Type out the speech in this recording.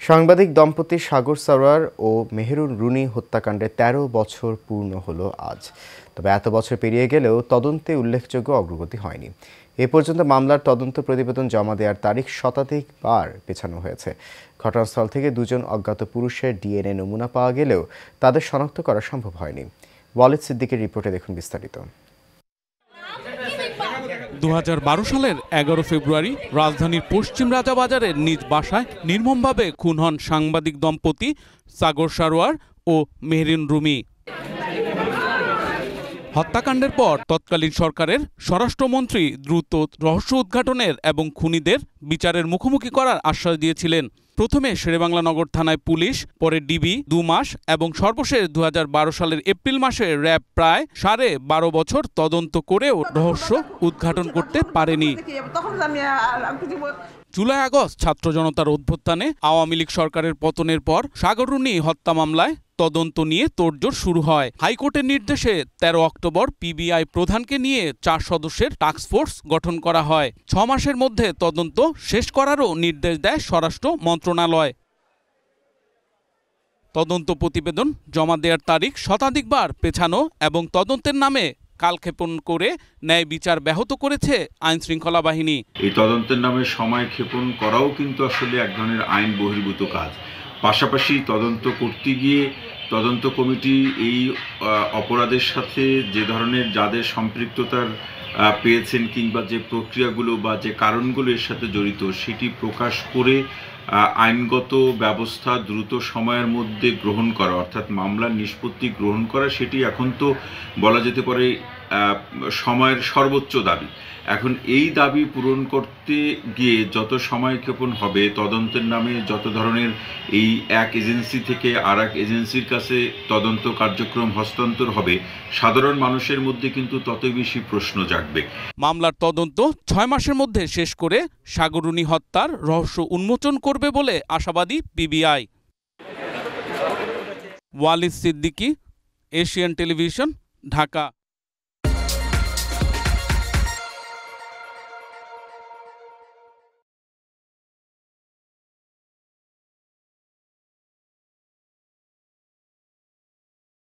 সাংবাদিক দম্পতি সাগর সারোয়ার ও মেহেরুন রুনি হত্যাকাণ্ডে ১৩ বছর পূর্ণ হলো আজ। তবে এত বছর পেরিয়ে গেলেও তদন্তে উল্লেখযোগ্য অগ্রগতি হয়নি। এ পর্যন্ত মামলার তদন্ত প্রতিবেদন জমা দেওয়ার তারিখ শতাধিকবার পেছানো হয়েছে। ঘটনাস্থল থেকে দুজন অজ্ঞাত পুরুষের ডিএনএ নমুনা পাওয়া গেলেও তাদের শনাক্ত করা সম্ভব হয়নি। ওয়ালিদ সিদ্দিকের রিপোর্টে দেখুন বিস্তারিত। ২০১২ সালের ১১ ফেব্রুয়ারি রাজধানীর পশ্চিম রাজাবাজারের নিজ বাসায় নির্মমভাবে খুন হন সাংবাদিক দম্পতি সাগর সারোয়ার ও মেহরিন রুমি। হত্যাকাণ্ডের পর তৎকালীন সরকারের স্বরাষ্ট্রমন্ত্রী দ্রুত রহস্য উদ্ঘাটনের এবং খুনিদের বিচারের মুখোমুখি করার আশ্বাস দিয়েছিলেন। প্রথমে শেরেবাংলা নগর থানায় পুলিশ, পরে ডিবি ২ মাস এবং সর্বশেষ ২০১২ সালের এপ্রিল মাসে র্যাব প্রায় ১২.৫ বছর তদন্ত করেও রহস্য উদ্ঘাটন করতে পারেনি। জুলাই আগস্ট ছাত্র জনতার অভ্যুত্থানে আওয়ামী লীগ সরকারের পতনের পর সাগর রুনি হত্যা মামলায় তদন্ত নিয়ে তোড়জোড় শুরু হয়। হাইকোর্টের নির্দেশে ১৩ অক্টোবর পিবিআই প্রধানকে নিয়ে ৪ সদস্যের টাস্কফোর্স গঠন করা হয়। ৬ মাসের মধ্যে তদন্ত শেষ করারও নির্দেশ দেয় স্বরাষ্ট্র মন্ত্রণালয়। তদন্ত প্রতিবেদন জমা দেওয়ার তারিখ শতাধিকবার পেছানো এবং তদন্তের নামে কালক্ষেপণ করে ন্যায় বিচার ব্যাহত করেছে আইন শৃঙ্খলা বাহিনী। এই তদন্তের নামে সময় ক্ষেপণ করাও কিন্তু আসলে এক ধরনের আইন বহির্ভূত কাজ। পাশাপাশি তদন্ত করতে গিয়ে তদন্ত কমিটি এই অপরাধের সাথে যে ধরনের যাদের সম্পৃক্ততার পেয়েছেন কিংবা যে প্রক্রিয়াগুলো বা যে কারণগুলো এর সাথে জড়িত সেটি প্রকাশ করে আইনগত ব্যবস্থা দ্রুত সময়ের মধ্যে গ্রহণ করা, অর্থাৎ মামলার নিষ্পত্তি গ্রহণ করা, সেটি এখন তো বলা যেতে পারে সময়ের সর্বোচ্চ দাবি। এখন এই দাবি পূরণ করতে গিয়ে যত সময়ক্ষেপণ হবে, তদন্তের নামে যত ধরনের এই এক এজেন্সি থেকে আর এক এজেন্সির কাছে তদন্ত কার্যক্রম হস্তান্তর হবে, সাধারণ মানুষের মধ্যে কিন্তু ততই বেশি প্রশ্ন জাগবে। মামলার তদন্ত ৬ মাসের মধ্যে শেষ করে সাগর রুনি হত্যার রহস্য উন্মোচন করবে বলে আশাবাদী PBI. Walid Siddiqui, Asian television, Dhaka.